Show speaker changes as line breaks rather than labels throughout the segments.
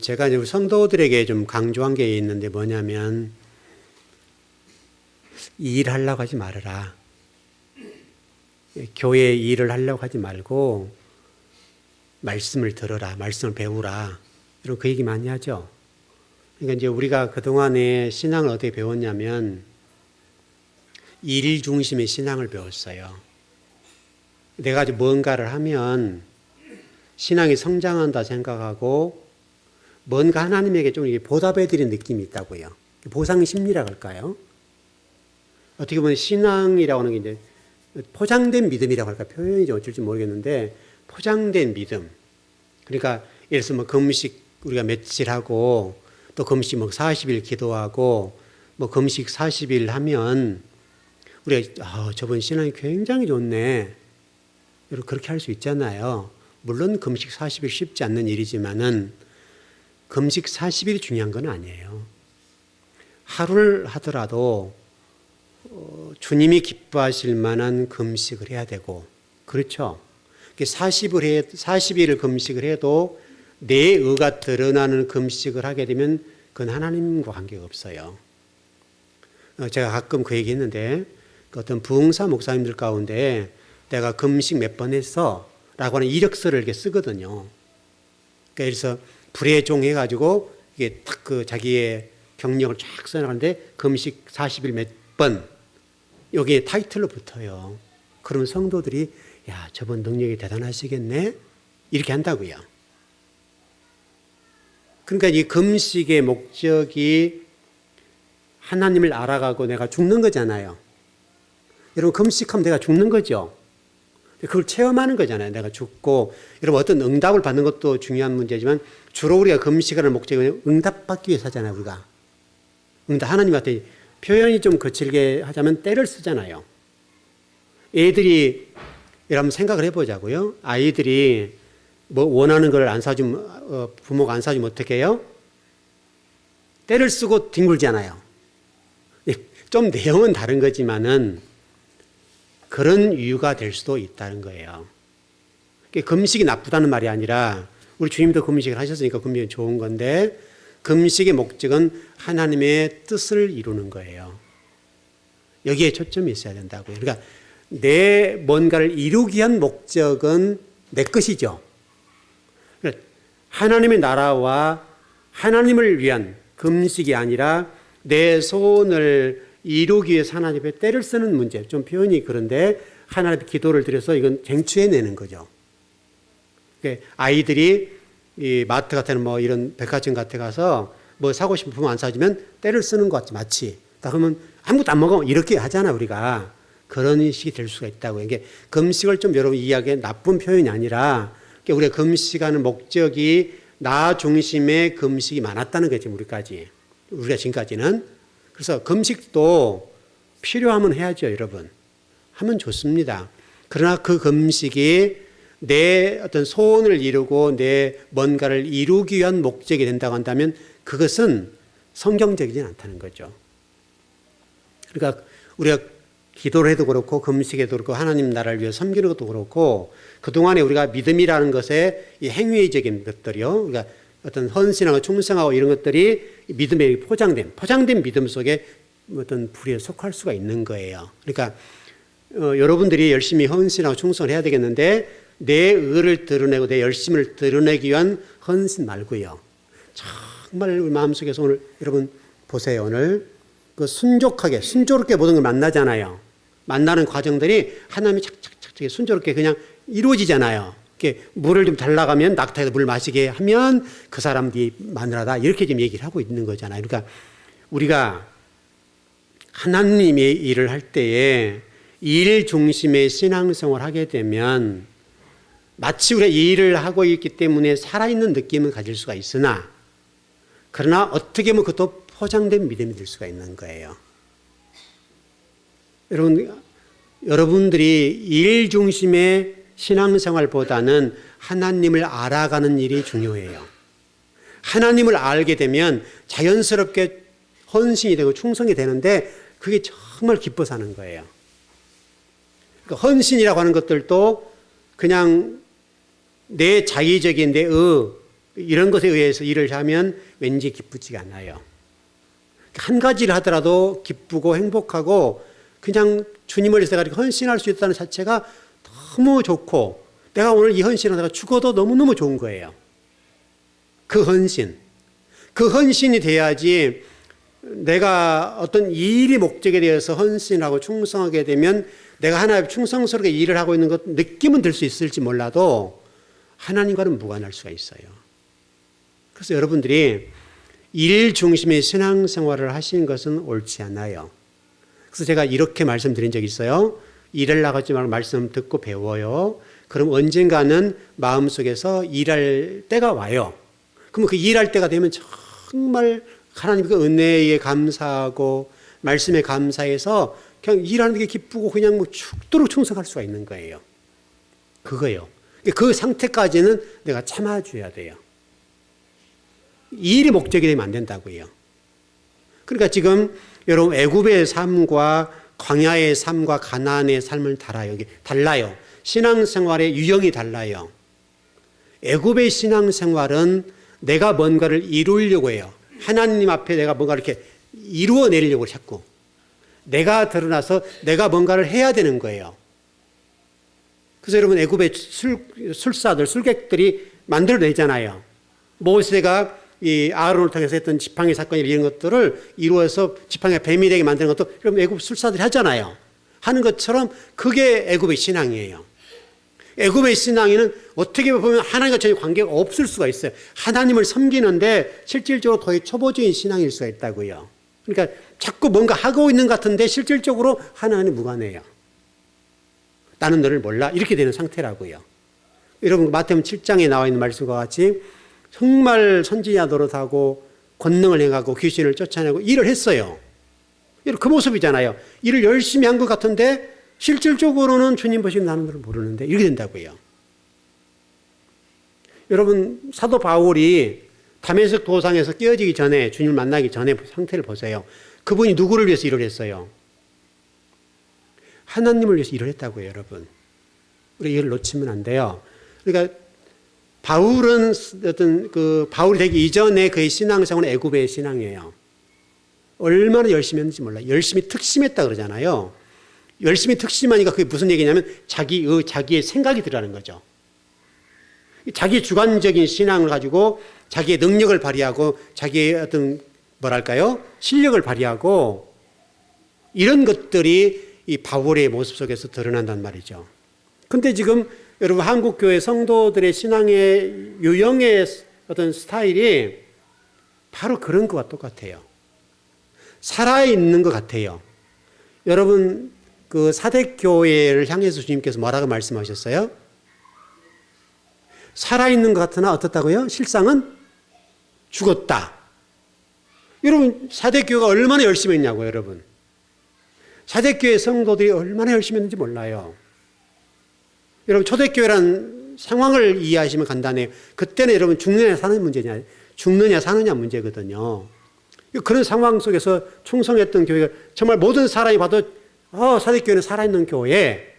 제가 이제 우리 성도들에게 좀 강조한 게 있는데 뭐냐면, 일하려고 하지 말아라. 교회 일을 하려고 하지 말고 말씀을 들어라, 말씀을 배우라. 이런 그 얘기 많이 하죠. 그러니까 이제 우리가 그동안에 신앙을 어떻게 배웠냐면 일 중심의 신앙을 배웠어요. 내가 아주 뭔가를 하면 신앙이 성장한다 생각하고 뭔가 하나님에게 좀 보답해 드리는 느낌이 있다고요. 보상 심리라고 할까요? 어떻게 보면 신앙이라고 하는 게 이제 포장된 믿음이라고 할까, 표현이 좀 어쩔지 모르겠는데 포장된 믿음. 그러니까 예를 들어서 뭐 금식 우리가 며칠 하고 또 금식 뭐 40일 기도하고 뭐 금식 40일 하면 우리가 저번 신앙이 굉장히 좋네. 그렇게 할 수 있잖아요. 물론 금식 40일 쉽지 않는 일이지만은 금식 40일이 중요한 건 아니에요. 하루를 하더라도 주님이 기뻐하실 만한 금식을 해야 되고, 그렇죠? 40일을 금식을 해도 내 의가 드러나는 금식을 하게 되면 그건 하나님과 관계가 없어요. 제가 가끔 그 얘기 했는데 어떤 부흥사 목사님들 가운데 내가 금식 몇 번 했어 라고 하는 이력서를 이렇게 쓰거든요. 그래서 불의 종 해가지고 이게 딱 그 자기의 경력을 쫙 써나가는데 금식 40일 몇 번, 여기에 타이틀로 붙어요. 그러면 성도들이 야, 저분 능력이 대단하시겠네? 이렇게 한다고요. 그러니까 이 금식의 목적이 하나님을 알아가고 내가 죽는 거잖아요. 여러분, 금식하면 내가 죽는 거죠. 그걸 체험하는 거잖아요. 내가 죽고. 여러분, 어떤 응답을 받는 것도 중요한 문제지만 주로 우리가 금식하는 목적은 응답받기 위해서 하잖아요, 우리가. 하나님한테 표현이 좀 거칠게 하자면 때를 쓰잖아요. 애들이, 여러분 생각을 해보자고요. 아이들이 뭐 원하는 걸 안 사주면, 부모가 안 사주면 어떻게 해요? 때를 쓰고 뒹굴잖아요. 좀 내용은 다른 거지만은 그런 이유가 될 수도 있다는 거예요. 금식이 나쁘다는 말이 아니라 우리 주님도 금식을 하셨으니까 금식이 좋은 건데 금식의 목적은 하나님의 뜻을 이루는 거예요. 여기에 초점이 있어야 된다고요. 그러니까 내 뭔가를 이루기 위한 목적은 내 것이죠. 그러니까 하나님의 나라와 하나님을 위한 금식이 아니라 내 소원을 이루기 위해서 하나님 앞에 때를 쓰는 문제. 좀 표현이 그런데 하나님 앞에 기도를 드려서 이건 쟁취해내는 거죠. 그러니까 아이들이 이 마트 같은 뭐 이런 백화점 같은 가서 뭐 사고 싶은 부모 안 사주면 때를 쓰는 것 같지, 마치. 그러면 아무것도 안 먹어. 이렇게 하잖아, 우리가. 그런 식이 될 수가 있다고요. 이게 금식을 좀 여러분 이야기해 나쁜 표현이 아니라 우리가 금식하는 목적이 나 중심의 금식이 많았다는 거지, 우리가 지금까지는. 그래서 금식도 필요하면 해야죠, 여러분. 하면 좋습니다. 그러나 그 금식이 내 어떤 소원을 이루고 내 뭔가를 이루기 위한 목적이 된다고 한다면 그것은 성경적이진 않다는 거죠. 그러니까 우리가 기도를 해도 그렇고 금식에도 그렇고 하나님 나라를 위해 섬기는 것도 그렇고 그동안에 우리가 믿음이라는 것에 이 행위적인 것들이요. 그러니까 어떤 헌신하고 충성하고 이런 것들이 믿음에 포장된 믿음 속에 어떤 불의에 속할 수가 있는 거예요. 그러니까 여러분들이 열심히 헌신하고 충성을 해야 되겠는데 내 의를 드러내고 내 열심을 드러내기 위한 헌신 말고요. 정말 우리 마음속에서 오늘 여러분 보세요. 오늘 그 순조롭게 모든 걸 만나잖아요. 만나는 과정들이 하나님이 착착착 순조롭게 그냥 이루어지잖아요. 이렇게 물을 좀 달라가면 낙타에서 물 마시게 하면 그 사람들이 마누라다 이렇게 지금 얘기를 하고 있는 거잖아요. 그러니까 우리가 하나님의 일을 할 때에 일 중심의 신앙생활을 하게 되면 마치 우리가 이 일을 하고 있기 때문에 살아있는 느낌을 가질 수가 있으나 그러나 어떻게 보면 그것도 포장된 믿음이 될 수가 있는 거예요. 여러분들이 일 중심의 신앙생활보다는 하나님을 알아가는 일이 중요해요. 하나님을 알게 되면 자연스럽게 헌신이 되고 충성이 되는데 그게 정말 기뻐서 하는 거예요. 그러니까 헌신이라고 하는 것들도 그냥 내 자의적인 이런 것에 의해서 일을 하면 왠지 기쁘지가 않아요. 한 가지를 하더라도 기쁘고 행복하고 그냥 주님을 위해서 내가 헌신할 수 있다는 자체가 너무 좋고 내가 오늘 이 헌신을 내가 죽어도 너무너무 좋은 거예요. 그 헌신이 돼야지 내가 어떤 일이 목적에 대해서 헌신하고 충성하게 되면 내가 하나님 충성스럽게 일을 하고 있는 것 느낌은 들 수 있을지 몰라도 하나님과는 무관할 수가 있어요. 그래서 여러분들이 일 중심의 신앙생활을 하시는 것은 옳지 않아요. 그래서 제가 이렇게 말씀드린 적이 있어요. 일을 나가지 말고 말씀 듣고 배워요. 그럼 언젠가는 마음속에서 일할 때가 와요. 그러면 그 일할 때가 되면 정말 하나님의 은혜에 감사하고 말씀에 감사해서 그냥 일하는 게 기쁘고 그냥 뭐 죽도록 충성할 수가 있는 거예요. 그거예요. 그 상태까지는 내가 참아줘야 돼요. 일이 목적이 되면 안 된다고요. 그러니까 지금 여러분 애굽의 삶과 광야의 삶과 가나안의 삶을 달라요. 신앙생활의 유형이 달라요. 애굽의 신앙생활은 내가 뭔가를 이루려고 해요. 하나님 앞에 내가 뭔가 이렇게 이루어내려고 자꾸. 내가 드러나서 내가 뭔가를 해야 되는 거예요. 그래서 여러분 애굽의 술사들, 술객들이 만들어내잖아요. 모세가 이 아론을 통해서 했던 지팡이 사건 이런 것들을 이루어서 지팡이가 뱀이 되게 만드는 것도 여러분 애굽 술사들이 하잖아요. 하는 것처럼 그게 애굽의 신앙이에요. 애굽의 신앙에는 어떻게 보면 하나님과 전혀 관계가 없을 수가 있어요. 하나님을 섬기는데 실질적으로 거의 초보적인 신앙일 수가 있다고요. 그러니까 자꾸 뭔가 하고 있는 것 같은데 실질적으로 하나님 무관해요. 나는 너를 몰라 이렇게 되는 상태라고요. 여러분 마태복음 7장에 나와 있는 말씀과 같이 정말 선지자 노릇하고 권능을 행하고 귀신을 쫓아내고 일을 했어요. 그 모습이잖아요. 일을 열심히 한 것 같은데 실질적으로는 주님 보시면 나는 걸 모르는데 이렇게 된다고요. 여러분 사도 바울이 다메섹 도상에서 깨어지기 전에 주님을 만나기 전에 상태를 보세요. 그분이 누구를 위해서 일을 했어요? 하나님을 위해서 일을 했다고요. 여러분 우리 이걸 놓치면 안 돼요. 그러니까 바울은 바울이 되기 이전에 그의 신앙생활은 애굽의 신앙이에요. 얼마나 열심히 했는지 몰라요. 열심히 특심했다 그러잖아요. 열심히 특심하니까 그게 무슨 얘기냐면 자기의 생각이 들어가는 거죠. 자기 주관적인 신앙을 가지고 자기의 능력을 발휘하고 자기의 어떤 실력을 발휘하고 이런 것들이 이 바울의 모습 속에서 드러난단 말이죠. 근데 지금 여러분 한국교회 성도들의 신앙의 유형의 어떤 스타일이 바로 그런 것과 똑같아요. 살아있는 것 같아요. 여러분 그 사대교회를 향해서 주님께서 뭐라고 말씀하셨어요? 살아있는 것 같으나 어떻다고요? 실상은 죽었다. 여러분 사대교회가 얼마나 열심히 했냐고요. 여러분 사대교회 성도들이 얼마나 열심히 했는지 몰라요. 여러분 초대교회라는 상황을 이해하시면 간단해요. 그때는 여러분 죽느냐 사는 문제냐, 죽느냐 사느냐 문제거든요. 그런 상황 속에서 충성했던 교회가 정말 모든 사람이 봐도 사대교회는 살아있는 교회,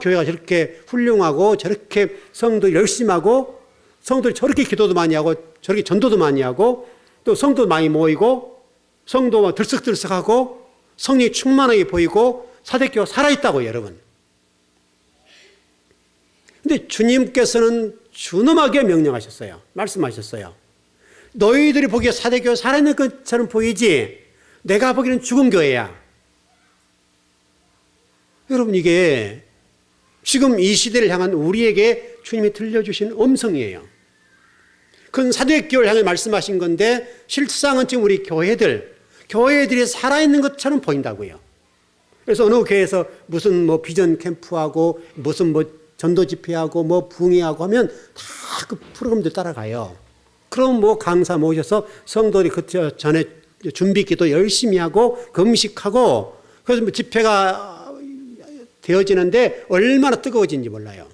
교회가 저렇게 훌륭하고 저렇게 성도 열심히 하고 성도들이 저렇게 기도도 많이 하고 저렇게 전도도 많이 하고 또 성도 많이 모이고 성도가 들썩들썩하고 성령이 충만하게 보이고 사대교회가 살아있다고요. 여러분. 근데 주님께서는 준엄하게 명령하셨어요. 말씀하셨어요. 너희들이 보기에 사대교회가 살아있는 것처럼 보이지 내가 보기에는 죽은 교회야. 여러분 이게 지금 이 시대를 향한 우리에게 주님이 들려주신 음성이에요. 그건 사대교회를 향해 말씀하신 건데 실상은 지금 우리 교회들이 살아있는 것처럼 보인다고요. 그래서 어느 교회에서 무슨 비전 캠프하고 무슨 전도 집회하고 부흥회하고 하면 다 그 프로그램들 따라가요. 그럼 강사 모셔서 성도들이 그 전에 준비 기도 열심히 하고 금식하고 그래서 집회가 되어지는데 얼마나 뜨거워진지 몰라요.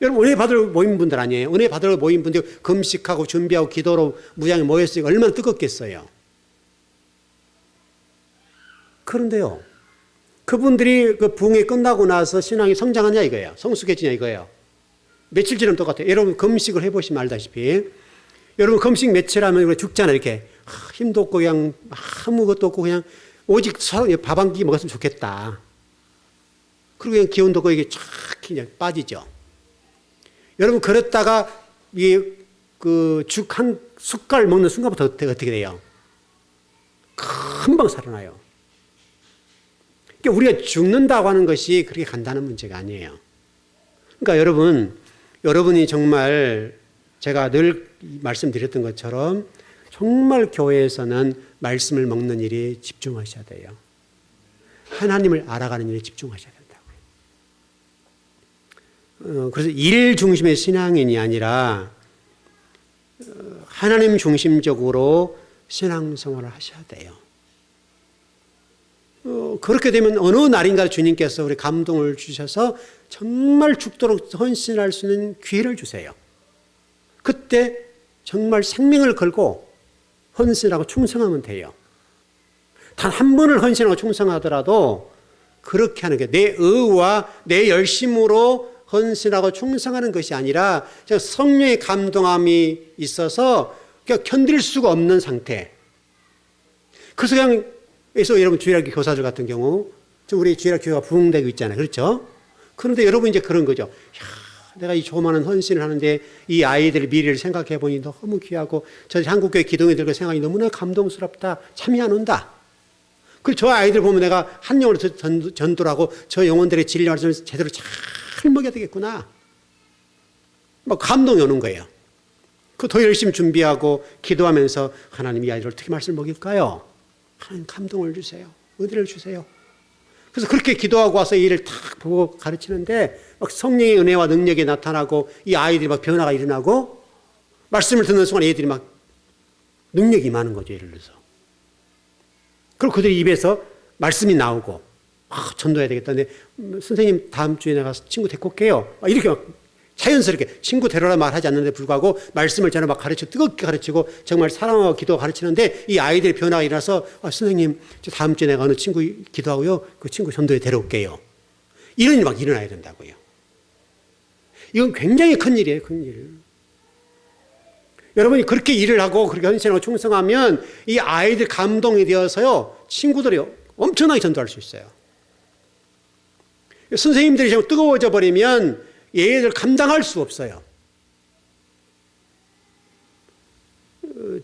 여러분 은혜 받을 모인 분들 아니에요? 은혜 받을 모인 분들 금식하고 준비하고 기도로 무장에 모였으니까 얼마나 뜨겁겠어요. 그런데요, 그분들이 그 부흥회 끝나고 나서 신앙이 성장하냐 이거예요. 성숙해지냐 이거예요. 며칠 지나면 똑같아요. 여러분 금식을 해보시면 알다시피 여러분 금식 며칠 하면 우리 죽잖아요. 이렇게 힘도 없고 그냥 아무것도 없고 그냥 오직 밥 한 끼 먹었으면 좋겠다. 그리고 그냥 기운도 없고 이게 쫙 그냥 빠지죠. 여러분 그랬다가 그 죽 한 숟갈 먹는 순간부터 어떻게 돼요? 금방 살아나요. 그러니까 우리가 죽는다고 하는 것이 그렇게 간단한 문제가 아니에요. 그러니까 여러분이 정말 제가 늘 말씀드렸던 것처럼 정말 교회에서는 말씀을 먹는 일에 집중하셔야 돼요. 하나님을 알아가는 일에 집중하셔야 된다고요. 그래서 일 중심의 신앙인이 아니라 하나님 중심적으로 신앙생활을 하셔야 돼요. 그렇게 되면 어느 날인가 주님께서 우리 감동을 주셔서 정말 죽도록 헌신할 수 있는 기회를 주세요. 그때 정말 생명을 걸고 헌신하고 충성하면 돼요. 단 한 번을 헌신하고 충성하더라도 그렇게 하는 게 내 의와 내 열심으로 헌신하고 충성하는 것이 아니라 성령의 감동함이 있어서 그냥 견딜 수가 없는 상태. 그래서 여러분 주일학교 교사들 같은 경우 우리 주일학교 교회가 부흥되고 있잖아요. 그렇죠? 그런데 여러분 이제 그런 거죠. 내가 이 조그마한 헌신을 하는데 이 아이들의 미래를 생각해 보니 너무 귀하고 저 한국교회 기동이들과 생각이 너무나 감동스럽다. 참이 안 온다. 그리고 저 아이들 보면 내가 한 영으로 전도를 하고 저 영혼들의 진리 말씀을 제대로 잘 먹여야 되겠구나. 막 감동이 오는 거예요. 더 열심히 준비하고 기도하면서 하나님 이 아이들 어떻게 말씀을 먹일까요? 하나님 감동을 주세요. 은혜를 주세요. 그래서 그렇게 기도하고 와서 이 일을 탁 보고 가르치는데 막 성령의 은혜와 능력이 나타나고 이 아이들이 막 변화가 일어나고 말씀을 듣는 순간 애들이 막 능력이 임하는 거죠. 예를 들어서. 그리고 그들의 입에서 말씀이 나오고 전도해야 되겠다. 근데 선생님 다음 주에 내가 친구 데리고 올게요. 이렇게 막 자연스럽게 친구 데려라 말하지 않는데 불구하고 말씀을 저는 막 가르치고 뜨겁게 가르치고 정말 사랑하고 기도 가르치는데 이 아이들의 변화가 일어나서 선생님 저 다음 주에 내가 어느 친구 기도하고요. 그 친구 전도에 데려올게요. 이런 일이 막 일어나야 된다고요. 이건 굉장히 큰 일이에요. 큰 일. 여러분이 그렇게 일을 하고 그렇게 헌신하고 충성하면 이 아이들 감동이 되어서요. 친구들이 엄청나게 전도할 수 있어요. 선생님들이 좀 뜨거워져 버리면 얘들 감당할 수 없어요.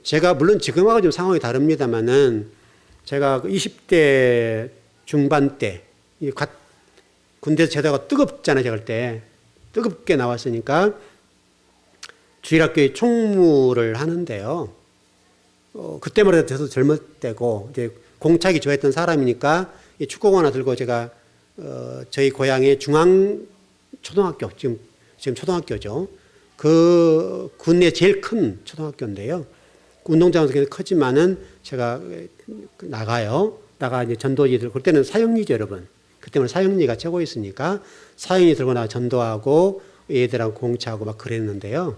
제가 물론 지금하고 좀 상황이 다릅니다만은 제가 20대 중반 때 군대에서 제대가 뜨겁잖아요. 제가 그때 뜨겁게 나왔으니까 주일학교에 총무를 하는데요. 그때만 해도 저도 젊을 때고 이제 공차기 좋아했던 사람이니까 축구공 하나 들고 제가 저희 고향의 중앙초등학교 지금 초등학교죠. 그 군내 제일 큰 초등학교인데요. 운동장에서 굉장히 크지만은 제가 나가요. 나가 이제 전도지 들고 그때는 사형리죠, 여러분. 그때는 사형리가 최고였으니까 사형리 들고 나가 전도하고 얘들하고 공차하고 막 그랬는데요.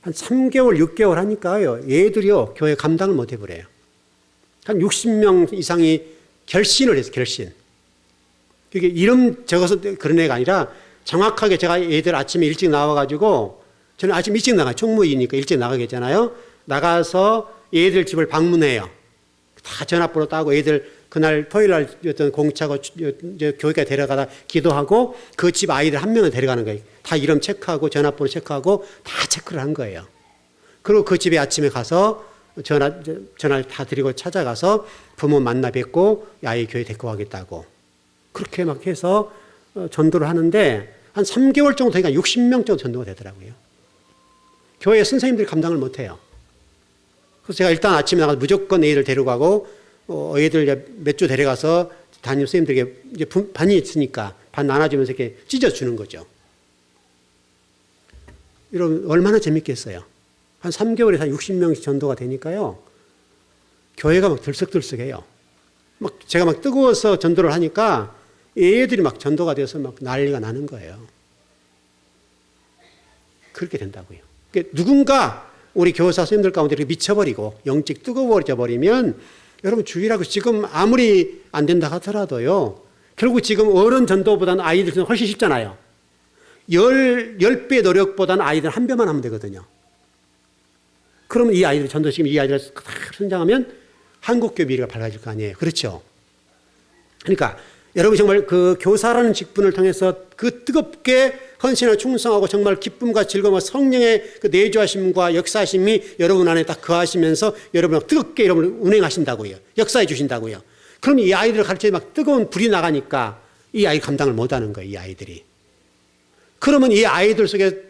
한 3개월, 6개월 하니까요. 얘들이요 교회 감당을 못 해버려요. 한 60명 이상이 결신을 했어요. 결신. 그게 이름 적어서 그런 애가 아니라 정확하게 제가 애들 아침에 일찍 나와가지고 저는 아침 일찍 나가요. 총무이니까 일찍 나가겠잖아요. 나가서 애들 집을 방문해요. 다 전화번호 따고 애들 그날 토요일 날 어떤 공차고 교회까지 데려가다 기도하고 그 집 아이들 한 명을 데려가는 거예요. 다 이름 체크하고 전화번호 체크하고 다 체크를 한 거예요. 그리고 그 집에 아침에 가서 전화를 다 드리고 찾아가서 부모 만나 뵙고 아이 교회 데리고 가겠다고. 그렇게 막 해서 전도를 하는데 한 3개월 정도 되니까 60명 정도 전도가 되더라고요. 교회 선생님들이 감당을 못 해요. 그래서 제가 일단 아침에 나가서 무조건 애들 데려가고 애들 몇 주 데려가서 담임 선생님들에게 이제 반이 있으니까 반 나눠주면서 이렇게 찢어주는 거죠. 이런 얼마나 재밌겠어요. 한 3개월에 한 60명씩 전도가 되니까요. 교회가 막 들썩들썩해요. 막 제가 막 뜨거워서 전도를 하니까 애들이 막 전도가 돼서 막 난리가 나는 거예요. 그렇게 된다고요. 그러니까 누군가 우리 교사 선생님들 가운데 이렇게 미쳐버리고 영적 뜨거워져 버리면 여러분 주일하고 지금 아무리 안 된다 하더라도요. 결국 지금 어른 전도보다는 아이들 전도 훨씬 쉽잖아요. 10배 노력보다는 아이들 한 배만 하면 되거든요. 그러면 이 아이들 전도시키면 이 아이들 성장하면 한국교회 미래가 밝아질 거 아니에요. 그렇죠? 그러니까 여러분 정말 그 교사라는 직분을 통해서 그 뜨겁게 헌신하고 충성하고 정말 기쁨과 즐거움과 성령의 그 내주하심과 역사하심이 여러분 안에 딱 거하시면서 여러분을 뜨겁게 여러분을 운행하신다고요. 역사해 주신다고요. 그럼 이 아이들을 가르쳐 막 뜨거운 불이 나가니까 이 아이 감당을 못하는 거예요. 이 아이들이. 그러면 이 아이들 속에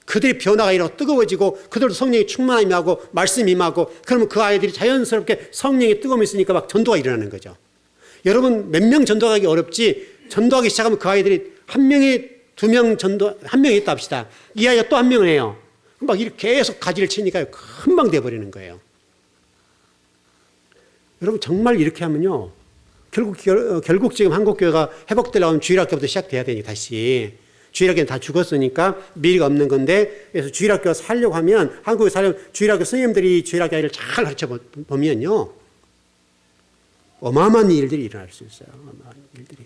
그들의 변화가 일어나고 뜨거워지고 그들도 성령의 충만함이 임하고 말씀이 임하고 그러면 그 아이들이 자연스럽게 성령의 뜨거움이 있으니까 막 전도가 일어나는 거죠. 여러분 몇 명 전도하기 어렵지 전도하기 시작하면 그 아이들이 한 명이 두 명 전도 한 명이 있다 합시다. 이 아이가 또 한 명을 해요. 막 이렇게 계속 가지를 치니까 금방 돼버리는 거예요. 여러분 정말 이렇게 하면요. 결국 지금 한국교회가 회복되려고 하면 주일학교부터 시작돼야 되니까 다시. 주일학교는 다 죽었으니까 미래가 없는 건데 그래서 주일학교가 살려고 하면 한국에 살려면 주일학교 선생님들이 주일학교 아이를 잘 가르쳐 보면요. 어마어마한 일들이 일어날 수 있어요. 어마어마한 일들이.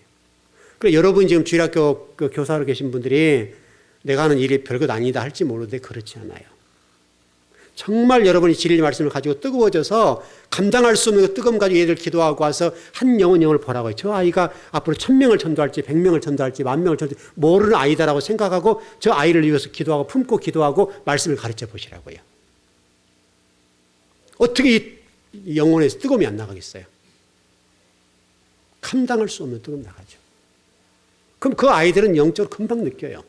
그래서 여러분 지금 주일학교 그 교사로 계신 분들이 내가 하는 일이 별것 아니다 할지 모르는데 그렇지 않아요. 정말 여러분이 진리 말씀을 가지고 뜨거워져서 감당할 수 없는 그 뜨거움 가지고 얘들 기도하고 와서 한 영을 보라고 해요. 저 아이가 앞으로 1000명을 전도할지 100명을 전도할지 10,000명을 전도할지 모르는 아이다라고 생각하고 저 아이를 위해서 기도하고 품고 기도하고 말씀을 가르쳐 보시라고요. 어떻게 이 영혼에서 뜨거움이 안 나가겠어요? 감당할 수 없는 뜨거움이 나가죠. 그럼 그 아이들은 영적으로 금방 느껴요.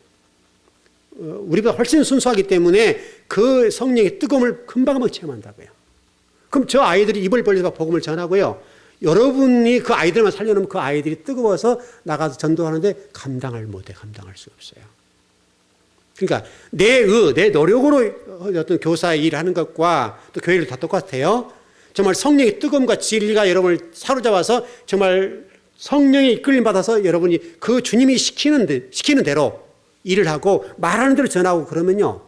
우리보다 훨씬 순수하기 때문에 그 성령의 뜨거움을 금방 체험한다고요. 그럼 저 아이들이 입을 벌려서 복음을 전하고요. 여러분이 그 아이들만 살려놓으면 그 아이들이 뜨거워서 나가서 전도하는데 감당할 수 없어요. 그러니까 내 노력으로 어떤 교사의 일을 하는 것과 또 교회를 다 똑같아요. 정말 성령의 뜨거움과 진리가 여러분을 사로잡아서 정말 성령의 이끌림 받아서 여러분이 그 주님이 시키는 대로 일을 하고 말하는 대로 전하고 그러면요.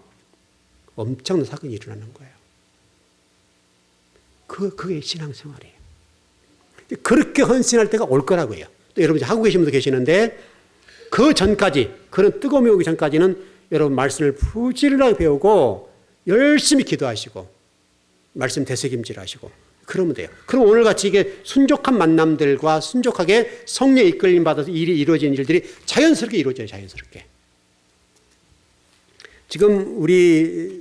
엄청난 사건이 일어나는 거예요. 그게 신앙생활이에요. 그렇게 헌신할 때가 올 거라고요. 또 여러분 하고 계신 분도 계시는데 그 전까지 그런 뜨거움이 오기 전까지는 여러분 말씀을 부지런하게 배우고 열심히 기도하시고 말씀 되새김질하시고 그러면 돼요. 그럼 오늘같이 이게 순족한 만남들과 순족하게 성령의 이끌림 받아서 일이 이루어지는 일들이 자연스럽게 이루어져요. 자연스럽게. 지금 우리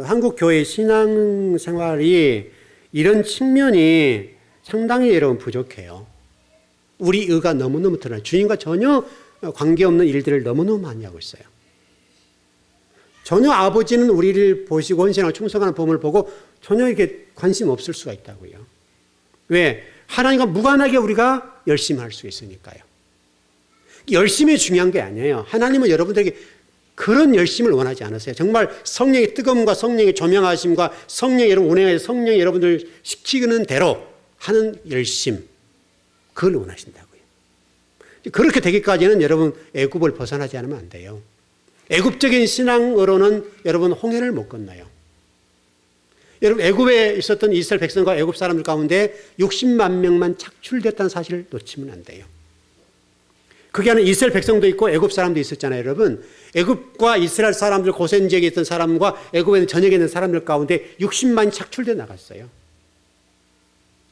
한국 교회 신앙생활이 이런 측면이 상당히 여러분 부족해요. 우리 의가 너무너무 드러나요. 주님과 전혀 관계없는 일들을 너무너무 많이 하고 있어요. 전혀 아버지는 우리를 보시고 헌신하고 충성하는 범을 보고 전혀 이게 관심 없을 수가 있다고요. 왜? 하나님과 무관하게 우리가 열심히 할 수 있으니까요. 열심이 중요한 게 아니에요. 하나님은 여러분들에게 그런 열심을 원하지 않으세요. 정말 성령의 뜨거움과 성령의 조명하심과 성령의 여러분 운행해서 성령의 여러분들 시키는 대로 하는 열심, 그걸 원하신다고요. 그렇게 되기까지는 여러분 애굽을 벗어나지 않으면 안 돼요. 애굽적인 신앙으로는 여러분 홍해를 못 건너요. 여러분 애굽에 있었던 이스라엘 백성과 애굽 사람들 가운데 60만 명만 착출됐다는 사실을 놓치면 안 돼요. 그게 안에 이스라엘 백성도 있고 애굽 사람도 있었잖아요, 여러분. 애굽과 이스라엘 사람들 고센 지역에 있던 사람과 애굽에 있는 전역에 있는 사람들 가운데 60만이 착출돼 나갔어요.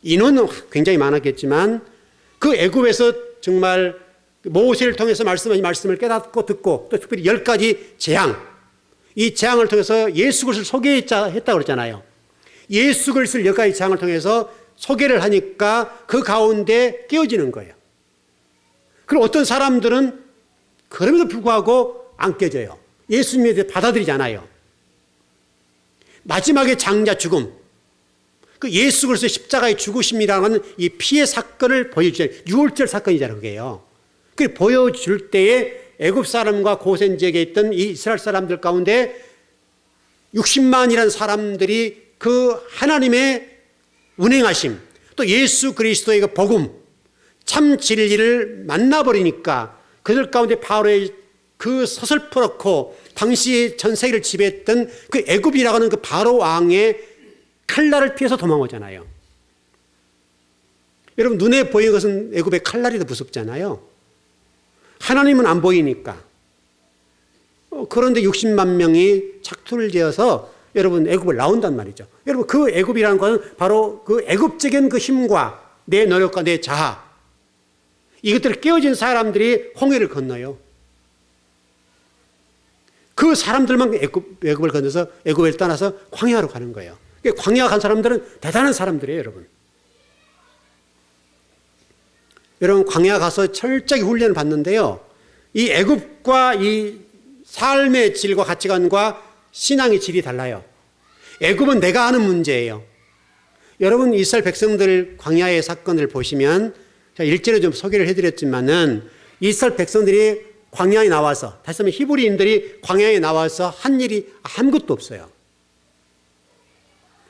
인원은 굉장히 많았겠지만 그 애굽에서 정말 모세를 통해서 말씀하신 말씀을 깨닫고 듣고 또 특별히 10가지 재앙, 이 재앙을 통해서 예수 그리스도를 소개했다고 그랬잖아요. 예수 그리스도를 10가지 재앙을 통해서 소개를 하니까 그 가운데 깨어지는 거예요. 그리고 어떤 사람들은 그럼에도 불구하고 안 깨져요. 예수님에 대해 받아들이지 않아요. 마지막에 장자 죽음, 그 예수 그리스도의 십자가의 죽으심이라는 이 피해 사건을 보여주잖아요. 6월절 사건이잖아요, 그게요. 그 보여줄 때에 애굽 사람과 고센 지역에 있던 이 이스라엘 사람들 가운데 60만이라는 사람들이 그 하나님의 운행하심, 또 예수 그리스도의 그 복음, 참 진리를 만나버리니까 그들 가운데 바로의 그 서슬퍼렇고 당시 전 세계를 지배했던 그 애굽이라고 하는 그 바로 왕의 칼날을 피해서 도망오잖아요. 여러분 눈에 보이는 것은 애굽의 칼날이 더 무섭잖아요. 하나님은 안 보이니까. 그런데 60만 명이 착투를 지어서 여러분 애굽을 나온단 말이죠. 여러분 그 애굽이라는 것은 바로 그 애굽적인 그 힘과 내 노력과 내 자아, 이것들을 깨어진 사람들이 홍해를 건너요. 그 사람들만 애굽을 건너서 애굽을 떠나서 광야로 가는 거예요. 광야 간 사람들은 대단한 사람들이에요, 여러분. 여러분 광야 가서 철저히 훈련을 받는데요. 이 애굽과 이 삶의 질과 가치관과 신앙의 질이 달라요. 애굽은 내가 아는 문제예요. 여러분 이스라엘 백성들 광야의 사건을 보시면 제가 일전에 좀 소개를 해드렸지만은 이스라엘 백성들이 광야에 나와서, 다시 말하면 히브리인들이 광야에 나와서 한 일이 아무것도 없어요.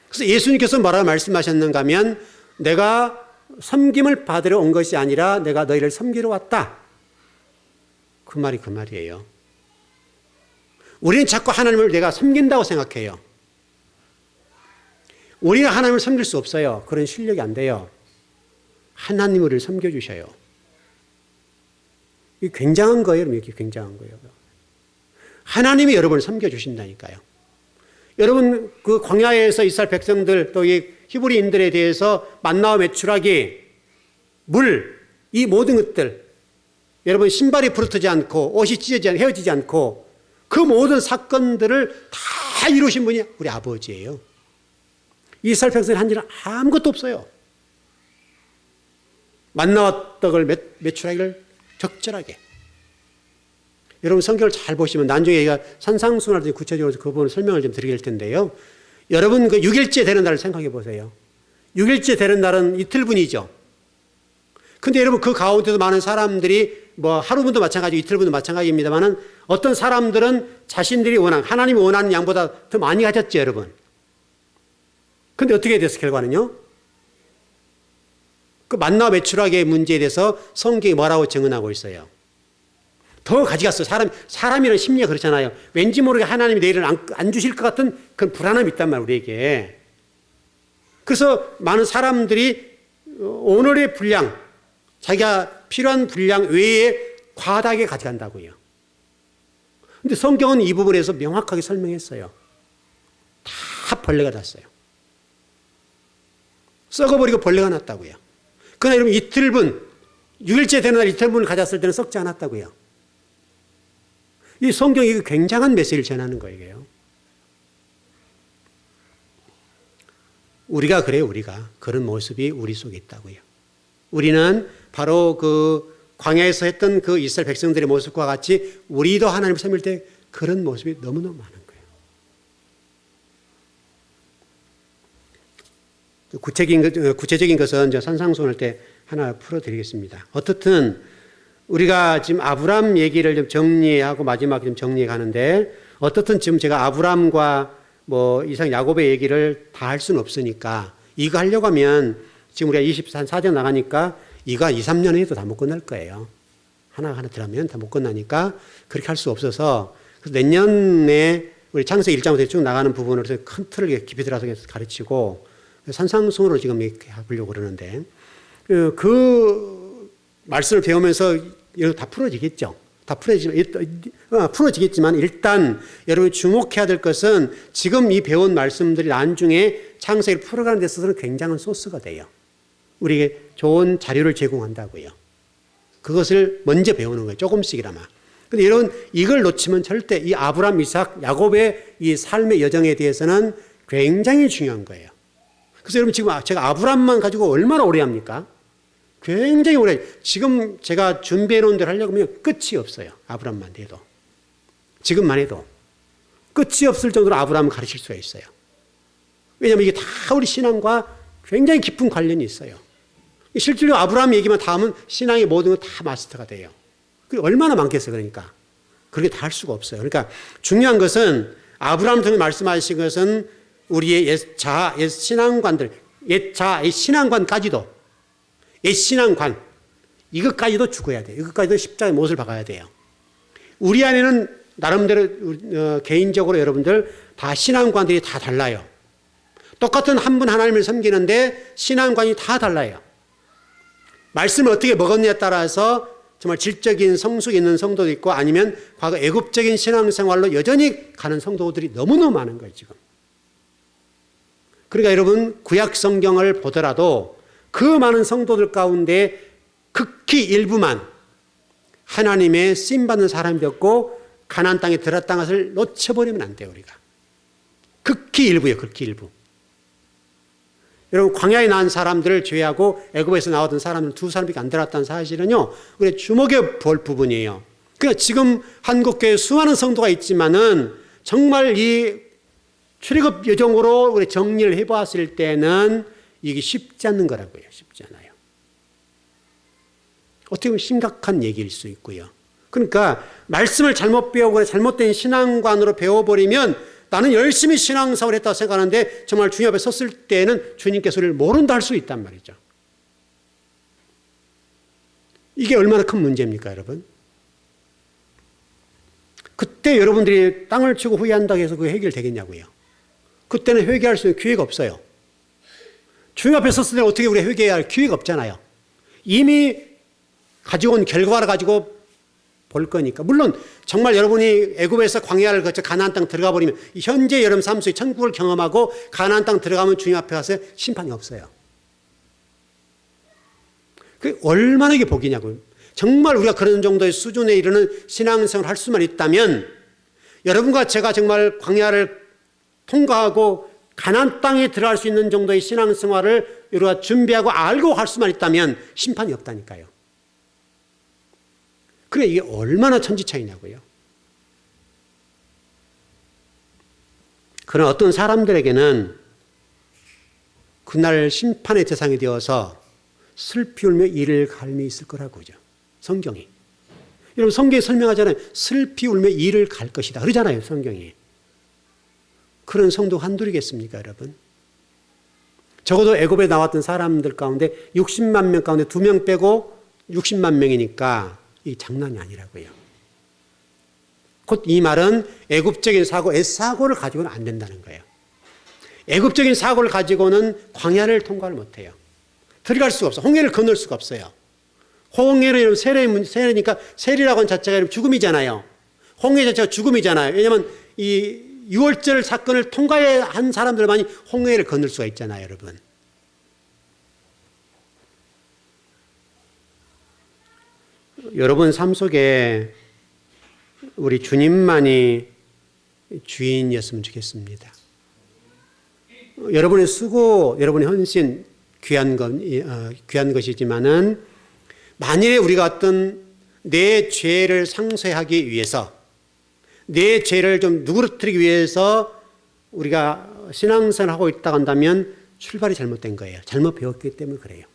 그래서 예수님께서 뭐라고 말씀하셨는가 하면 내가 섬김을 받으러 온 것이 아니라 내가 너희를 섬기러 왔다. 그 말이 그 말이에요. 우리는 자꾸 하나님을 내가 섬긴다고 생각해요. 우리가 하나님을 섬길 수 없어요. 그런 실력이 안 돼요. 하나님을 우리를 섬겨주셔요. 이게 굉장한 거예요. 이렇게 굉장한 거예요. 하나님이 여러분을 섬겨주신다니까요. 여러분 그 광야에서 이스라엘 백성들 또 이 히브리인들에 대해서 만나와 메추라기, 물, 이 모든 것들, 여러분 신발이 부러뜨지 않고 옷이 찢어지지 않고 헤어지지 않고 그 모든 사건들을 다 이루신 분이 우리 아버지예요. 이스라엘 백성이 한 일은 아무것도 없어요. 만나와 떡을 메추라기를 적절하게. 여러분 성경을 잘 보시면 나중에 얘가 산상수훈할 때 구체적으로 그 부분을 설명을 좀 드릴 텐데요. 여러분 그 6일째 되는 날을 생각해 보세요. 6일째 되는 날은 이틀분이죠. 근데 여러분 그 가운데도 많은 사람들이 뭐 하루분도 마찬가지고 이틀분도 마찬가지입니다만은 어떤 사람들은 자신들이 하나님이 원하는 양보다 더 많이 가졌죠, 여러분. 근데 어떻게 됐어, 결과는요? 그 만나 매출하기의 문제에 대해서 성경이 뭐라고 증언하고 있어요? 더 가져갔어. 사람이라는 심리가 그렇잖아요. 왠지 모르게 하나님이 내일은 안 주실 것 같은 그런 불안함이 있단 말이에요, 우리에게. 그래서 많은 사람들이 오늘의 분량, 자기가 필요한 분량 외에 과다하게 가져간다고요. 근데 성경은 이 부분에서 명확하게 설명했어요. 다 벌레가 났어요. 썩어버리고 벌레가 났다고요. 그러나 여러분 이틀분, 6일째 되는 날 이틀분을 가졌을 때는 썩지 않았다고요. 이 성경이 굉장한 메시지를 전하는 거예요. 우리가 그래요, 우리가. 그런 모습이 우리 속에 있다고요. 우리는 바로 그 광야에서 했던 그 이스라엘 백성들의 모습과 같이 우리도 하나님을 섬길 때 그런 모습이 너무너무 많은 거예요. 구체적인 것은 저 산상수훈할 때 하나 풀어드리겠습니다. 어떻든 우리가 지금 아브람 얘기를 좀 정리하고 마지막에 좀 정리해 가는데 어떻든 지금 제가 아브람과 뭐 이상 야곱의 얘기를 다 할 수는 없으니까 이거 하려고 하면 지금 우리가 24장 나가니까 이거 2, 3년 해도 다 못 끝날 거예요. 하나 들어가면 다 못 끝나니까 그렇게 할 수 없어서 그래서 내년에 우리 창세기 1장부터 쭉 나가는 부분을 큰 틀을 깊이 들어가서 가르치고 산상수훈으로 지금 이렇게 하려고 그러는데 그 말씀을 배우면서 이거 다 풀어지겠죠. 다 풀어지겠지만 일단 여러분이 주목해야 될 것은 지금 이 배운 말씀들이 나중에 창세기를 풀어가는 데 있어서는 굉장한 소스가 돼요. 우리에게 좋은 자료를 제공한다고요. 그것을 먼저 배우는 거예요. 조금씩이나마. 근데 여러분 이걸 놓치면 절대 이 아브람, 이삭, 야곱의 이 삶의 여정에 대해서는 굉장히 중요한 거예요. 그래서 여러분 지금 제가 아브람만 가지고 얼마나 오래 합니까? 굉장히 오래. 지금 제가 준비해 놓은 대로 하려고 하면 끝이 없어요. 아브람만 해도. 지금만 해도. 끝이 없을 정도로 아브람을 가르칠 수가 있어요. 왜냐하면 이게 다 우리 신앙과 굉장히 깊은 관련이 있어요. 실제로 아브람 얘기만 다 하면 신앙의 모든 건 다 마스터가 돼요. 그게 얼마나 많겠어요, 그러니까. 그렇게 다 할 수가 없어요. 그러니까 중요한 것은 아브람 통해 말씀하신 것은 우리의 옛 자아, 옛 신앙관들, 옛 자아, 옛 신앙관까지도, 옛 신앙관, 이것까지도 죽어야 돼요. 이것까지도 십자가의 못을 박아야 돼요. 우리 안에는 나름대로 개인적으로 여러분들 다 신앙관들이 다 달라요. 똑같은 한 분 하나님을 섬기는데 신앙관이 다 달라요. 말씀을 어떻게 먹었냐에 따라서 정말 질적인 성숙이 있는 성도도 있고 아니면 과거 애굽적인 신앙생활로 여전히 가는 성도들이 너무너무 많은 거예요, 지금. 그러니까 여러분 구약 성경을 보더라도 그 많은 성도들 가운데 극히 일부만 하나님의 쓰임받는 사람이 되었고 가나안 땅에 들어갔다는 것을 놓쳐버리면 안 돼요, 우리가. 극히 일부예요, 극히 일부. 여러분 광야에 나온 사람들을 제외하고 애굽에서 나왔던 사람들 두 사람밖에 안 들어갔다는 사실은요, 우리 주목해 볼 부분이에요. 그러니까 지금 한국교회에 수많은 성도가 있지만은 정말 이 출애굽 여정으로 우리 정리를 해봤을 때는 이게 쉽지 않는 거라고요. 쉽지 않아요. 어떻게 보면 심각한 얘기일 수 있고요. 그러니까 말씀을 잘못 배우거나 잘못된 신앙관으로 배워버리면 나는 열심히 신앙생활을 했다고 생각하는데 정말 주님 앞에 섰을 때는 주님께서 우리를 모른다 할 수 있단 말이죠. 이게 얼마나 큰 문제입니까, 여러분? 그때 여러분들이 땅을 치고 후회한다고 해서 그게 해결되겠냐고요. 그때는 회개할 수 있는 기회가 없어요. 주님 앞에 섰을 때는 어떻게 우리가 회개해야 할 기회가 없잖아요. 이미 가지고 온 결과를 가지고 볼 거니까. 물론 정말 여러분이 애굽에서 광야를 거쳐 가나안 땅 들어가 버리면 현재 여러분 삶 속에 천국을 경험하고 가나안 땅 들어가면 주님 앞에 가서 심판이 없어요. 그게 얼마나 이게 복이냐고요. 정말 우리가 그런 정도의 수준에 이르는 신앙생활을 할 수만 있다면 여러분과 제가 정말 광야를 통과하고 가나안 땅에 들어갈 수 있는 정도의 신앙생활을 우리가 준비하고 알고 할 수만 있다면 심판이 없다니까요. 그래 이게 얼마나 천지차이냐고요. 그러나 어떤 사람들에게는 그날 심판의 대상이 되어서 슬피 울며 이를 갈미 있을 거라고요. 성경이. 여러분 성경이 설명하잖아요. 슬피 울며 이를 갈 것이다. 그러잖아요. 성경이. 그런 성도 한둘이겠습니까, 여러분? 적어도 애굽에 나왔던 사람들 가운데 60만 명 가운데 2명 빼고 60만 명이니까 이 장난이 아니라고요. 곧 이 말은 애굽적인 사고, 애사고를 가지고는 안 된다는 거예요. 애굽적인 사고를 가지고는 광야를 통과를 못해요. 들어갈 수가 없어. 홍해를 건널 수가 없어요. 홍해를 세례니까 세리라고 하는 자체가 죽음이잖아요. 홍해 자체가 죽음이잖아요. 왜냐하면 이 6월절 사건을 통과한 사람들만이 홍해를 건널 수가 있잖아요, 여러분. 여러분 삶 속에 우리 주님만이 주인이었으면 좋겠습니다. 여러분의 수고, 여러분의 헌신 귀한 것이지만은 만일에 우리가 어떤 내 죄를 상쇄하기 위해서 내 죄를 좀 누그러뜨리기 위해서 우리가 신앙생활을 하고 있다고 한다면 출발이 잘못된 거예요. 잘못 배웠기 때문에 그래요.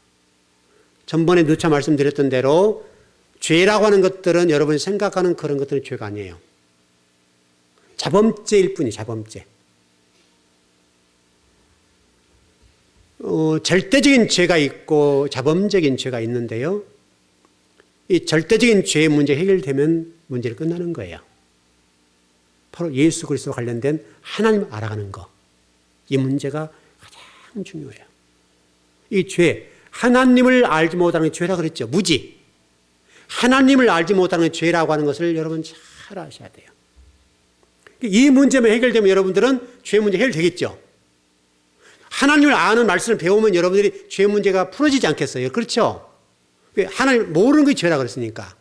전번에 누차 말씀드렸던 대로 죄라고 하는 것들은 여러분이 생각하는 그런 것들은 죄가 아니에요. 자범죄일 뿐이에요. 자범죄. 절대적인 죄가 있고 자범적인 죄가 있는데요. 이 절대적인 죄의 문제 해결되면 문제를 끝나는 거예요. 바로 예수 그리스도와 관련된 하나님을 알아가는 것. 이 문제가 가장 중요해요. 이 죄, 하나님을 알지 못하는 게 죄라 그랬죠. 무지. 하나님을 알지 못하는 게 죄라고 하는 것을 여러분 잘 아셔야 돼요. 이 문제만 해결되면 여러분들은 죄 문제 해결되겠죠. 하나님을 아는 말씀을 배우면 여러분들이 죄 문제가 풀어지지 않겠어요? 그렇죠? 하나님 모르는 게 죄라 그랬으니까.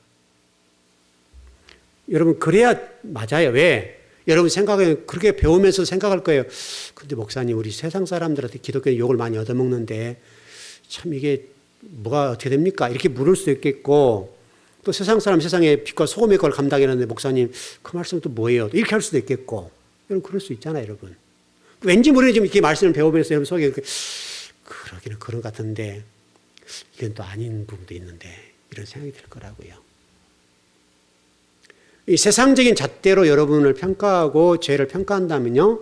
여러분 그래야 맞아요. 왜? 여러분 생각에 그렇게 배우면서 생각할 거예요. 근데 목사님 우리 세상 사람들한테 기독교 욕을 많이 얻어먹는데 참 이게 뭐가 어떻게 됩니까? 이렇게 물을 수도 있겠고 또 세상 사람 세상에 빛과 소금의 걸 감당했는데 목사님 그 말씀은 또 뭐예요? 이렇게 할 수도 있겠고 여러분 그럴 수 있잖아요. 여러분. 왠지 모르게 지금 이렇게 말씀을 배우면서 여러분 속에 이렇게 그러기는 그런 것 같은데 이건 또 아닌 부분도 있는데 이런 생각이 들 거라고요. 이 세상적인 잣대로 여러분을 평가하고 죄를 평가한다면요.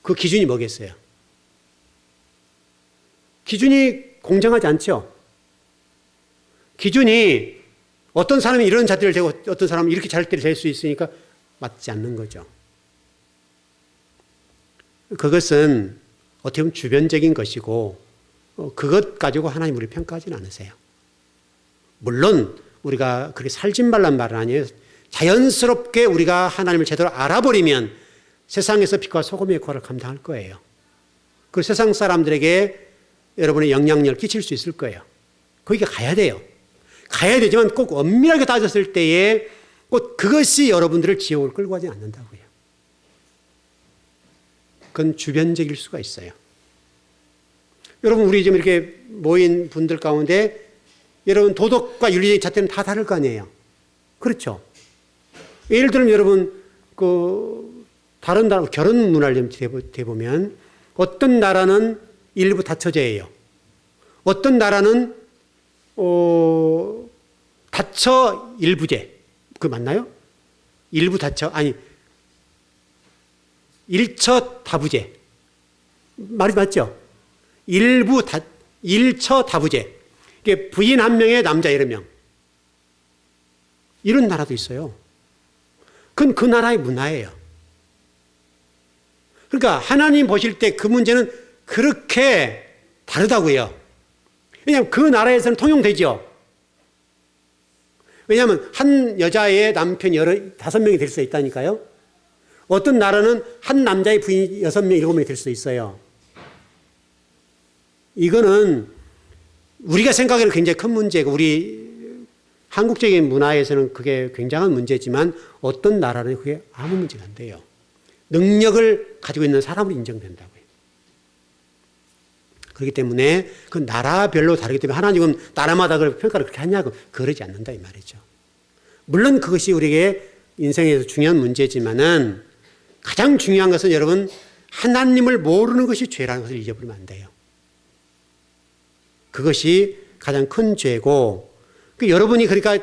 그 기준이 뭐겠어요? 기준이 공정하지 않죠? 기준이 어떤 사람이 이런 잣대를 대고 어떤 사람은 이렇게 잣대를 댈 수 있으니까 맞지 않는 거죠. 그것은 어떻게 보면 주변적인 것이고 그것 가지고 하나님 우리 평가하지는 않으세요. 물론 우리가 그렇게 살지 말란 말은 아니에요. 자연스럽게 우리가 하나님을 제대로 알아버리면 세상에서 빛과 소금의 역할을 감당할 거예요. 그 세상 사람들에게 여러분의 영향력을 끼칠 수 있을 거예요. 거기가 가야 돼요. 가야 되지만 꼭 엄밀하게 따졌을 때에 꼭 그것이 여러분들을 지옥을 끌고 가지 않는다고요. 그건 주변적일 수가 있어요. 여러분, 우리 지금 이렇게 모인 분들 가운데 여러분 도덕과 윤리적인 잣대는 다 다를 거 아니에요. 그렇죠? 예를 들면 여러분 다른 나라 결혼 문화를 대보면 어떤 나라는 일부 다처제예요. 어떤 나라는 다처 일부제. 그 맞나요? 일부 다처 아니 일처 다부제. 말이 맞죠? 일처 다부제. 이게 부인 한 명에 남자 여러 명. 이런 나라도 있어요. 그건 그 나라의 문화예요. 그러니까 하나님 보실 때 그 문제는 그렇게 다르다고요. 왜냐하면 그 나라에서는 통용되죠. 왜냐하면 한 여자의 남편이 5명이 될 수 있다니까요. 어떤 나라는 한 남자의 부인이 6명, 7명이 될 수 있어요. 이거는 우리가 생각하기에는 굉장히 큰 문제고 우리 한국적인 문화에서는 그게 굉장한 문제지만 어떤 나라는 그게 아무 문제가 안 돼요. 능력을 가지고 있는 사람으로 인정된다고요. 그렇기 때문에 그 나라별로 다르기 때문에 하나님은 나라마다 평가를 그렇게 하냐고 그러지 않는다 이 말이죠. 물론 그것이 우리에게 인생에서 중요한 문제지만은 가장 중요한 것은 여러분 하나님을 모르는 것이 죄라는 것을 잊어버리면 안 돼요. 그것이 가장 큰 죄고 여러분이 그러니까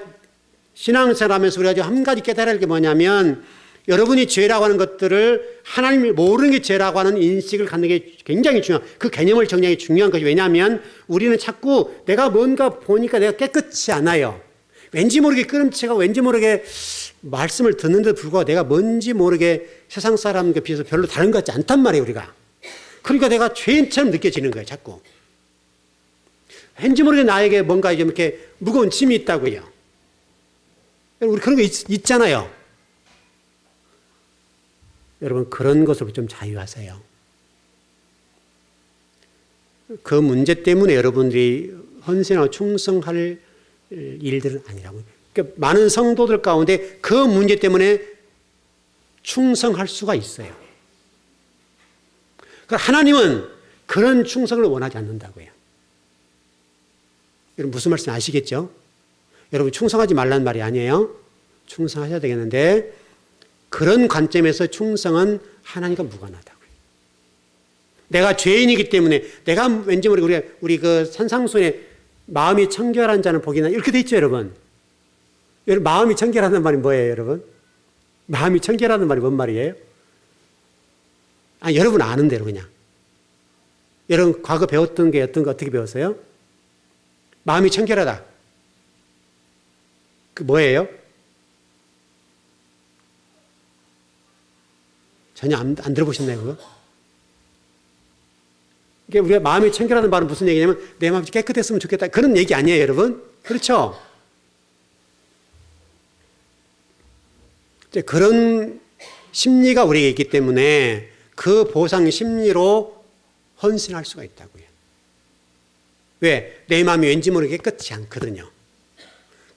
신앙생활하면서 우리가 한 가지 깨달을 게 뭐냐면 여러분이 죄라고 하는 것들을 하나님을 모르는 게 죄라고 하는 인식을 갖는 게 굉장히 중요한 그 개념을 정리하기 중요한 것이 왜냐하면 우리는 자꾸 내가 뭔가 보니까 내가 깨끗이 않아요. 왠지 모르게 끄름치고 왠지 모르게 말씀을 듣는데도 불구하고 내가 뭔지 모르게 세상 사람과 비해서 별로 다른 것 같지 않단 말이에요 우리가. 그러니까 내가 죄인처럼 느껴지는 거예요 자꾸. 왠지 모르게 나에게 뭔가 이렇게 무거운 짐이 있다고요. 우리 그런 거 있잖아요. 여러분 그런 것으로 좀 자유하세요. 그 문제 때문에 여러분들이 헌신하고 충성할 일들은 아니라고. 그러니까 많은 성도들 가운데 그 문제 때문에 충성할 수가 있어요. 그러니까 하나님은 그런 충성을 원하지 않는다고요. 여러분 무슨 말씀 아시겠죠? 여러분 충성하지 말라는 말이 아니에요. 충성하셔야 되겠는데 그런 관점에서 충성은 하나님과 무관하다고요. 내가 죄인이기 때문에 내가 왠지 모르게 우리 그 산상수훈에 마음이 청결한 자는 복이 있나 이렇게 돼 있죠 여러분. 여러분 마음이 청결하다는 말이 뭐예요 여러분? 마음이 청결하다는 말이 뭔 말이에요? 여러분 아는 대로 그냥. 여러분 과거 배웠던 게 어떤 거 어떻게 배웠어요? 마음이 청결하다. 그 뭐예요? 전혀 안 들어보셨나요, 그거? 이게 우리가 마음이 청결하다는 말은 무슨 얘기냐면 내 마음이 깨끗했으면 좋겠다. 그런 얘기 아니에요, 여러분? 그렇죠? 이제 그런 심리가 우리에게 있기 때문에 그 보상 심리로 헌신할 수가 있다고요. 왜? 내 마음이 왠지 모르게 깨끗지 않거든요.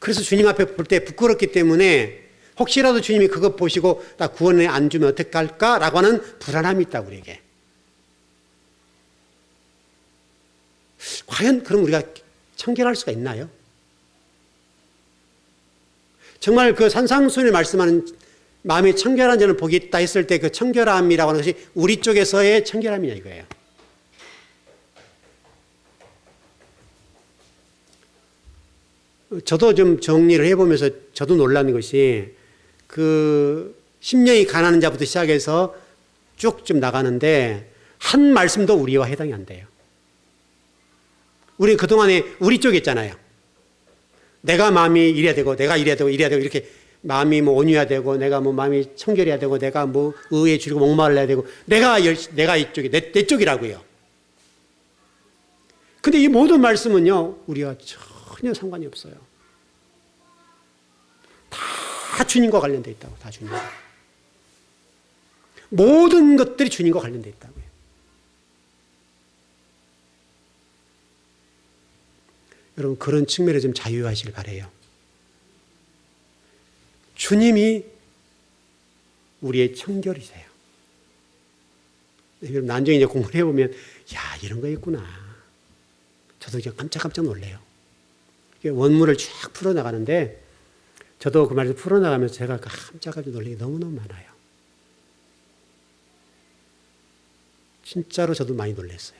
그래서 주님 앞에 볼 때 부끄럽기 때문에 혹시라도 주님이 그것 보시고 나 구원에 안 주면 어떡할까라고 하는 불안함이 있다고 우리에게. 과연 그럼 우리가 청결할 수가 있나요? 정말 그 산상수훈에 말씀하는 마음이 청결한 자는 복이 있다 했을 때 그 청결함이라고 하는 것이 우리 쪽에서의 청결함이냐 이거예요. 저도 좀 정리를 해보면서 저도 놀라는 것이 그 심령이 가난한 자부터 시작해서 쭉 좀 나가는데 한 말씀도 우리와 해당이 안 돼요. 우리 그동안에 우리 쪽에 있잖아요. 내가 마음이 이래야 되고 내가 이래야 되고 이래야 되고 이렇게 마음이 뭐 온유해야 되고 내가 뭐 마음이 청결해야 되고 내가 뭐 의에 줄이고 목마르야 되고 내가 이쪽이 내 쪽이라고요. 근데 이 모든 말씀은요 우리와 전혀 상관이 없어요. 다 주님과 관련되어 있다고. 다 주님과. 모든 것들이 주님과 관련되어 있다고요. 여러분 그런 측면에 좀 자유하시길 바라요. 주님이 우리의 청결이세요. 여러분 나중에 이제 공부를 해보면 야 이런 거 있구나. 저도 이제 깜짝깜짝 놀래요. 원문을 쫙 풀어나가는데 저도 그 말을 풀어나가면서 제가 깜짝깜짝 놀라게 너무너무 많아요. 진짜로 저도 많이 놀랐어요.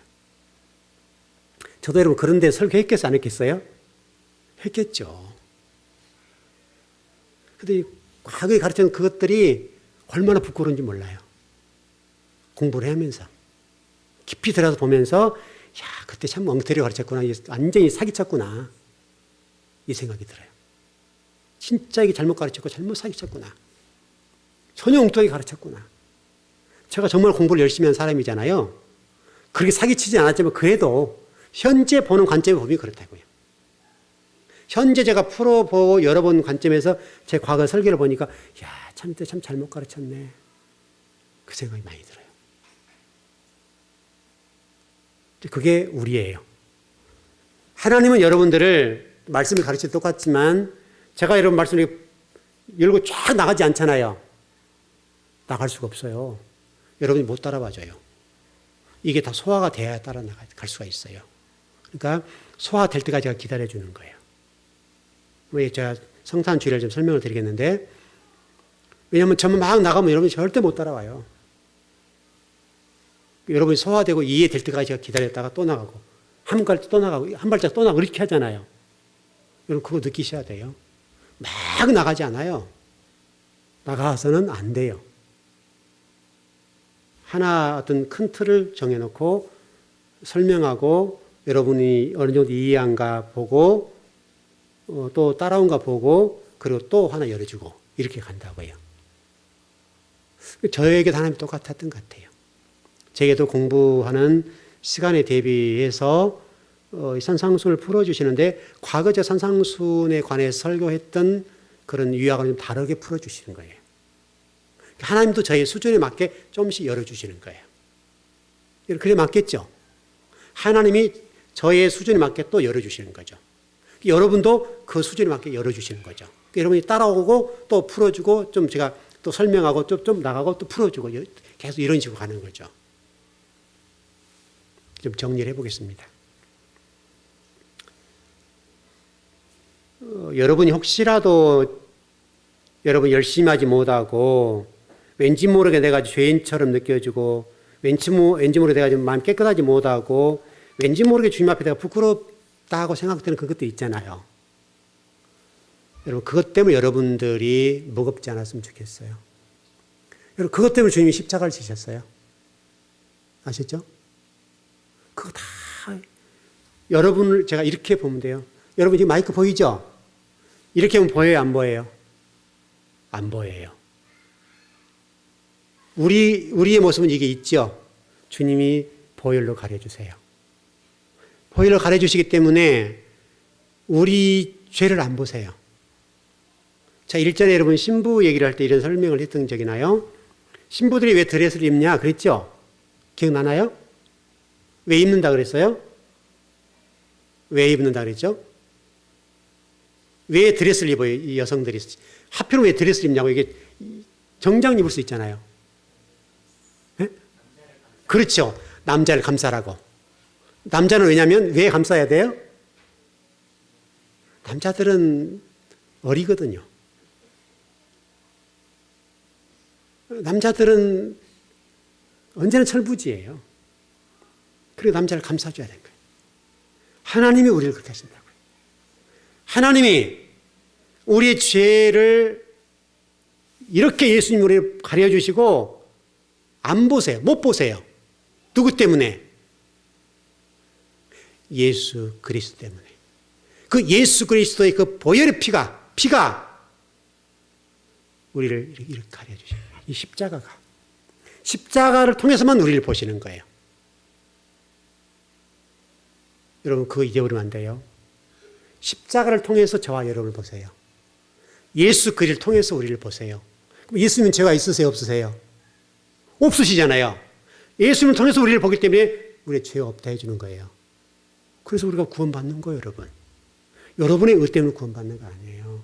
저도 여러분 그런 데 설교했겠어요? 안 했겠어요? 했겠죠. 근데 과거에 가르쳤던 그것들이 얼마나 부끄러운지 몰라요. 공부를 하면서. 깊이 들어서 보면서 야 그때 참 엉터리로 가르쳤구나. 완전히 사기쳤구나. 이 생각이 들어요. 진짜 이게 잘못 가르쳤고 잘못 사기쳤구나. 전혀 엉뚱하게 가르쳤구나. 제가 정말 공부를 열심히 한 사람이잖아요. 그렇게 사기치지 않았지만 그래도 현재 보는 관점에 보면 그렇다고요. 현재 제가 풀어보고 여러 번 관점에서 제 과거 설계를 보니까 야, 참 잘못 가르쳤네. 그 생각이 많이 들어요. 그게 우리예요. 하나님은 여러분들을 말씀을 가르칠 때 똑같지만 제가 여러분 말씀을 열고 쫙 나가지 않잖아요. 나갈 수가 없어요. 여러분이 못 따라와줘요. 이게 다 소화가 돼야 따라 나갈 수가 있어요. 그러니까 소화될 때까지 제가 기다려주는 거예요. 왜 제가 성탄주의를 좀 설명을 드리겠는데 왜냐하면 저만 막 나가면 여러분이 절대 못 따라와요. 여러분이 소화되고 이해될 때까지 제가 기다렸다가 또 나가고 한 발짝 또 나가고 한 발짝 또 나가고 이렇게 하잖아요. 여러분 그거 느끼셔야 돼요. 막 나가지 않아요. 나가서는 안 돼요. 하나 어떤 큰 틀을 정해놓고 설명하고 여러분이 어느 정도 이해한가 보고 또 따라온가 보고 그리고 또 하나 열어주고 이렇게 간다고요. 저에게도 하나님 똑같았던 것 같아요. 제게도 공부하는 시간에 대비해서 산상수를 풀어주시는데 과거 제 산상순에 관해서 설교했던 그런 유학을 좀 다르게 풀어주시는 거예요. 하나님도 저의 수준에 맞게 조금씩 열어주시는 거예요. 그래 맞겠죠? 하나님이 저의 수준에 맞게 또 열어주시는 거죠. 여러분도 그 수준에 맞게 열어주시는 거죠. 여러분이 따라오고 또 풀어주고 좀 제가 또 설명하고 좀 나가고 또 풀어주고 계속 이런 식으로 가는 거죠. 좀 정리를 해보겠습니다. 여러분이 혹시라도 여러분 열심히 하지 못하고 왠지 모르게 내가 죄인처럼 느껴지고 왠지 모르게 내가 좀 마음 깨끗하지 못하고 왠지 모르게 주님 앞에 내가 부끄럽다고 생각되는 그것도 있잖아요. 여러분 그것 때문에 여러분들이 무겁지 않았으면 좋겠어요. 여러분 그것 때문에 주님이 십자가를 지셨어요. 아셨죠? 그거 다 여러분을 제가 이렇게 보면 돼요. 여러분 지금 마이크 보이죠? 이렇게 보면 보여요? 안 보여요? 안 보여요. 우리의 모습은 이게 있죠? 주님이 보혈로 가려주세요. 보혈로 가려주시기 때문에 우리 죄를 안 보세요. 자, 일전에 여러분 신부 얘기를 할 때 이런 설명을 했던 적이 나요? 신부들이 왜 드레스를 입냐? 그랬죠? 기억나나요? 왜 입는다 그랬어요? 왜 입는다 그랬죠? 왜 드레스를 입어요? 이 여성들이. 하필 왜 드레스를 입냐고. 이게 정장 입을 수 있잖아요. 네? 그렇죠. 남자를 감싸라고. 남자는 왜냐면 왜 감싸야 돼요? 남자들은 어리거든요. 남자들은 언제나 철부지예요. 그리고 남자를 감싸줘야 되는 거예요. 하나님이 우리를 그렇게 하신다고요. 하나님이 우리의 죄를 이렇게 예수님 우리를 가려주시고 안 보세요. 못 보세요. 누구 때문에? 예수 그리스도 때문에. 그 예수 그리스도의 그 보혈의 피가 우리를 이렇게 가려주셔요. 이 십자가를 통해서만 우리를 보시는 거예요. 여러분 그거 잊어버리면 안 돼요. 십자가를 통해서 저와 여러분을 보세요. 예수 그리스도를 통해서 우리를 보세요. 그럼 예수님은 죄가 있으세요, 없으세요? 없으시잖아요. 예수님을 통해서 우리를 보기 때문에 우리의 죄가 없다 해주는 거예요. 그래서 우리가 구원받는 거예요, 여러분. 여러분의 의 때문에 구원받는 거 아니에요.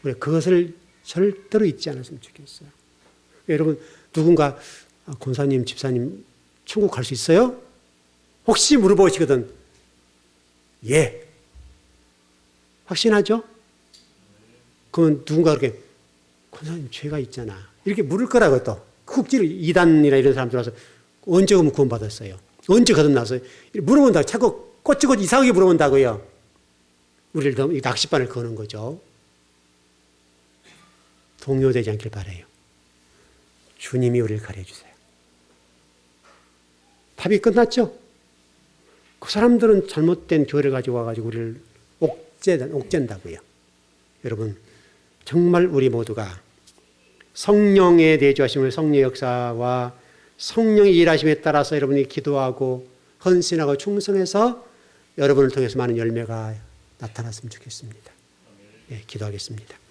우리가 그것을 절대로 잊지 않았으면 좋겠어요. 여러분, 누군가 권사님, 집사님 천국 갈 수 있어요? 혹시 물어보시거든. 예. 확신하죠? 그러면 누군가 그렇게 권사님 죄가 있잖아. 이렇게 물을 거라고 또. 쿡질 이단이나 이런 사람들 와서 언제 그러면 구원받았어요? 언제 거듭나서 물어본다고. 자꾸 꼬치꼬치 이상하게 물어본다고요. 우리를 너무 낚싯바늘 거는 거죠. 동요되지 않길 바라요. 주님이 우리를 가려주세요. 답이 끝났죠? 그 사람들은 잘못된 교회를 가지고 와가지고 우리를 옥죄한다고요. 여러분, 정말 우리 모두가 성령의 내주하심을 성령의 역사와 성령의 일하심에 따라서 여러분이 기도하고 헌신하고 충성해서 여러분을 통해서 많은 열매가 나타났으면 좋겠습니다. 네, 기도하겠습니다.